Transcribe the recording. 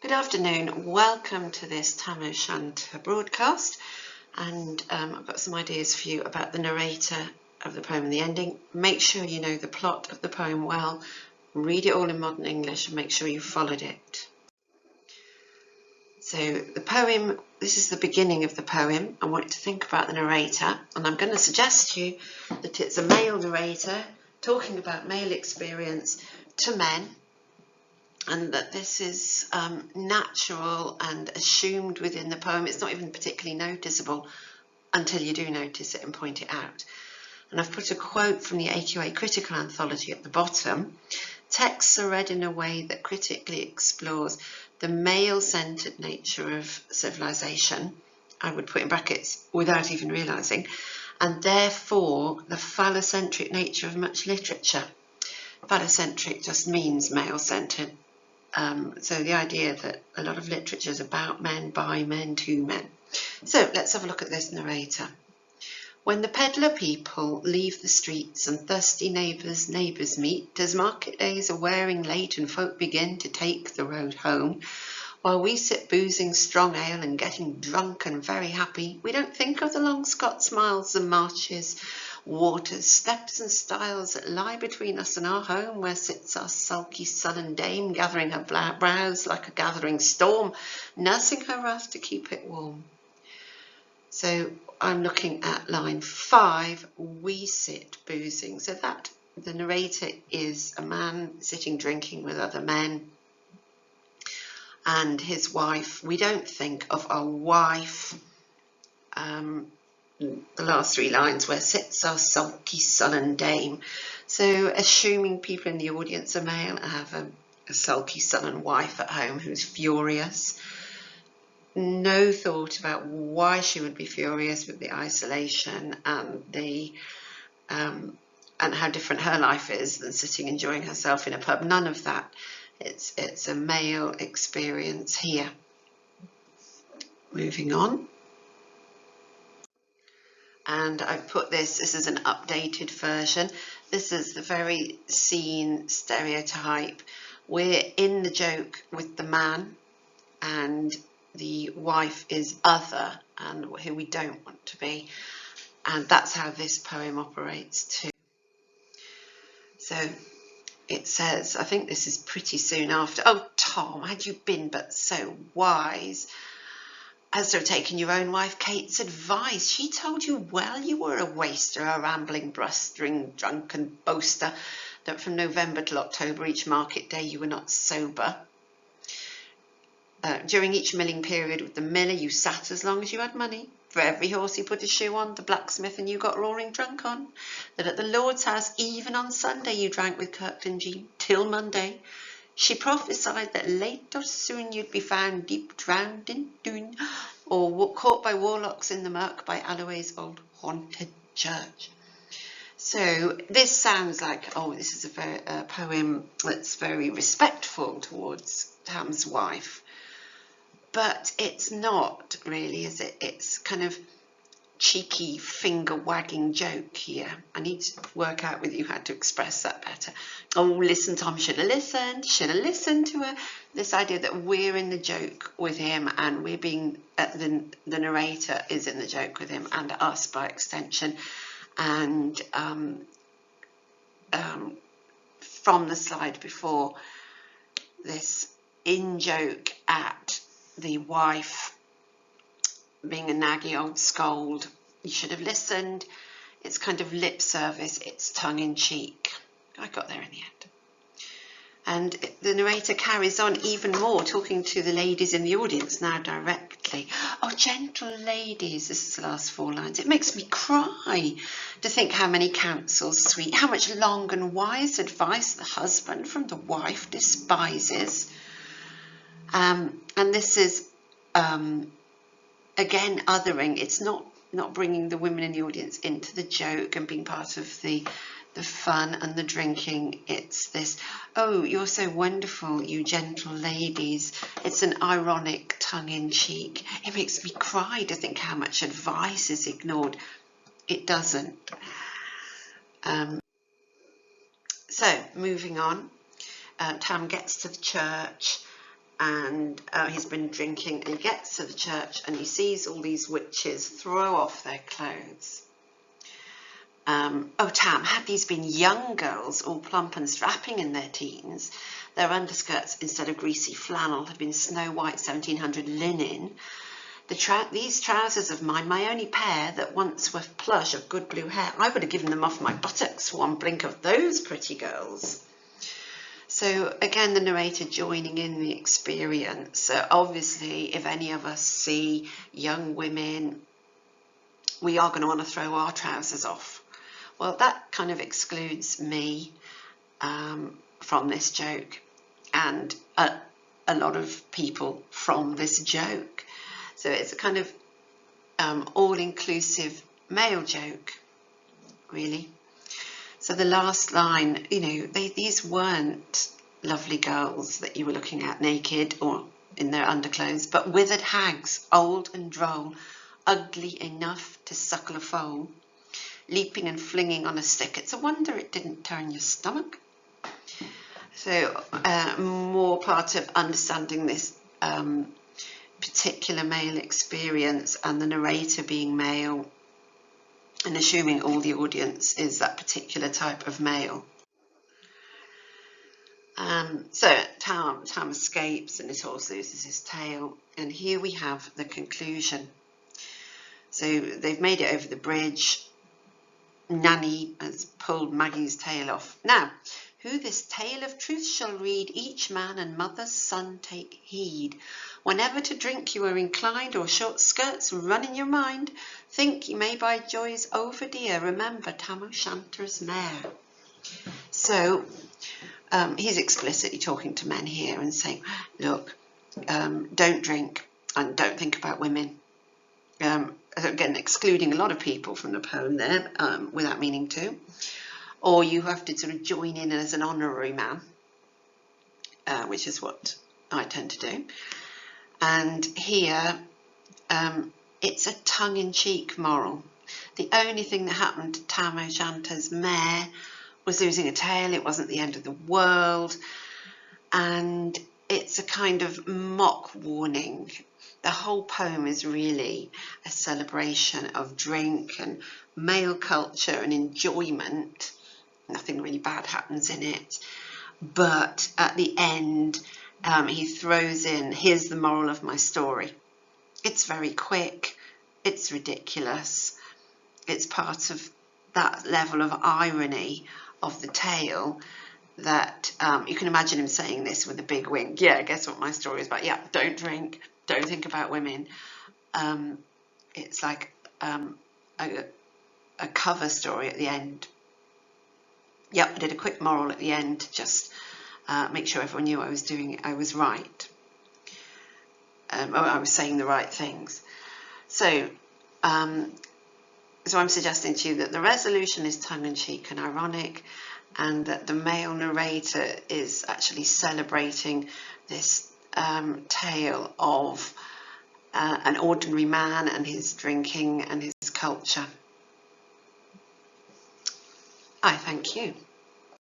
Good afternoon, welcome to this Tam O'Shanter broadcast, and I've got some ideas for you about the narrator of the poem and the ending. Make sure you know the plot of the poem well, read it all in modern English and make sure you followed it. So the poem, this is the beginning of the poem. I want you to think about the narrator, and I'm going to suggest to you that it's a male narrator talking about male experience to men, and that this is natural and assumed within the poem. It's not even particularly noticeable until you do notice it and point it out. And I've put a quote from the AQA Critical Anthology at the bottom. Texts are read in a way that critically explores the male-centered nature of civilization, I would put in brackets, without even realising, and therefore the phallocentric nature of much literature. Phallocentric just means male-centered. So the idea that a lot of literature is about men, by men, to men. So let's have a look at this narrator. When the peddler people leave the streets and thirsty neighbours meet, as market days are wearing late and folk begin to take the road home, while we sit boozing strong ale and getting drunk and very happy, we don't think of the long Scots miles and marches, waters, steps and stiles that lie between us and our home, where sits our sulky sullen dame, gathering her brows like a gathering storm, nursing her wrath to keep it warm. So I'm looking at line 5, we sit boozing. So that the narrator is a man sitting drinking with other men and his wife. We don't think of our wife. The last 3 lines, where sits our sulky sullen dame. So assuming people in the audience are male, I have a sulky sullen wife at home who's furious. No thought about why she would be furious with the isolation and and how different her life is than sitting enjoying herself in a pub. None of that. It's a male experience here. Moving on. And I've put this is an updated version. This is the very scene stereotype. We're in the joke with the man and the wife is other and who we don't want to be. And that's how this poem operates too. So it says, I think this is pretty soon after. Oh, Tom, had you been but so wise as to have taken your own wife Kate's advice. She told you well you were a waster, a rambling, blustering, drunken boaster, that from November till October each market day you were not sober. During each milling period with the miller you sat as long as you had money. For every horse he put a shoe on, the blacksmith and you got roaring drunk on. That at the Lord's house, even on Sunday, you drank with Kirkland Jean till Monday. She prophesied that late or soon you'd be found deep drowned in Doon, or caught by warlocks in the murk by Alloway's old haunted church. So this sounds like, oh, this is a poem that's very respectful towards Tam's wife. But it's not really, is it? It's kind of cheeky finger-wagging joke here. I need to work out with you how to express that better. Oh, listen, Tom, should have listened to her. This idea that we're in the joke with him and we're being, the narrator is in the joke with him and us by extension. And from the slide before, this in-joke at the wife being a naggy old scold. You should have listened. It's kind of lip service. It's tongue-in-cheek. I got there in the end. And the narrator carries on even more, talking to the ladies in the audience now directly. Oh, gentle ladies, this is the last 4 lines. It makes me cry to think how many counsels sweet, how much long and wise advice the husband from the wife despises. And this is, again, othering. It's not bringing the women in the audience into the joke and being part of the fun and the drinking. It's this, oh, you're so wonderful, you gentle ladies. It's an ironic tongue-in-cheek. It makes me cry to think how much advice is ignored. It doesn't. So, moving on. Tam gets to the church and he's been drinking, and he gets to the church and he sees all these witches throw off their clothes. Oh, Tam, had these been young girls, all plump and strapping in their teens, their underskirts, instead of greasy flannel, had been snow white 1700 linen. These trousers of mine, my only pair that once were plush of good blue hair, I would have given them off my buttocks for one blink of those pretty girls. So again, the narrator joining in the experience. So obviously, if any of us see young women, we are going to want to throw our trousers off. Well, that kind of excludes me from this joke, and a lot of people from this joke. So it's a kind of all-inclusive male joke, really. So the last line, you know, these weren't lovely girls that you were looking at naked or in their underclothes, but withered hags, old and droll, ugly enough to suckle a foal, leaping and flinging on a stick. It's a wonder it didn't turn your stomach. So more part of understanding this particular male experience, and the narrator being male, and assuming all the audience is that particular type of male. So Tam escapes and his horse loses his tail, and here we have the conclusion. So they've made it over the bridge. Nanny has pulled Maggie's tail off. Now, who this tale of truth shall read, each man and mother's son take heed. Whenever to drink you are inclined, or short skirts run in your mind, think you may buy joys over dear, remember Tam O'Shanter's mare. So he's explicitly talking to men here and saying, look, don't drink and don't think about women. Again, excluding a lot of people from the poem there without meaning to. Or you have to sort of join in as an honorary man, which is what I tend to do. And here, it's a tongue-in-cheek moral. The only thing that happened to Tam O'Shanter's mare was losing a tail. It wasn't the end of the world. And it's a kind of mock warning. The whole poem is really a celebration of drink and male culture and enjoyment. Nothing really bad happens in it. But at the end, he throws in, here's the moral of my story. It's very quick. It's ridiculous. It's part of that level of irony of the tale that you can imagine him saying this with a big wink. Yeah, guess what my story is about? Yeah, don't drink, don't think about women. It's like a cover story at the end. Yep, I did a quick moral at the end, just make sure everyone knew I was doing it. I was right. I was saying the right things. So I'm suggesting to you that the resolution is tongue-in-cheek and ironic, and that the male narrator is actually celebrating this tale of an ordinary man and his drinking and his culture. I thank you.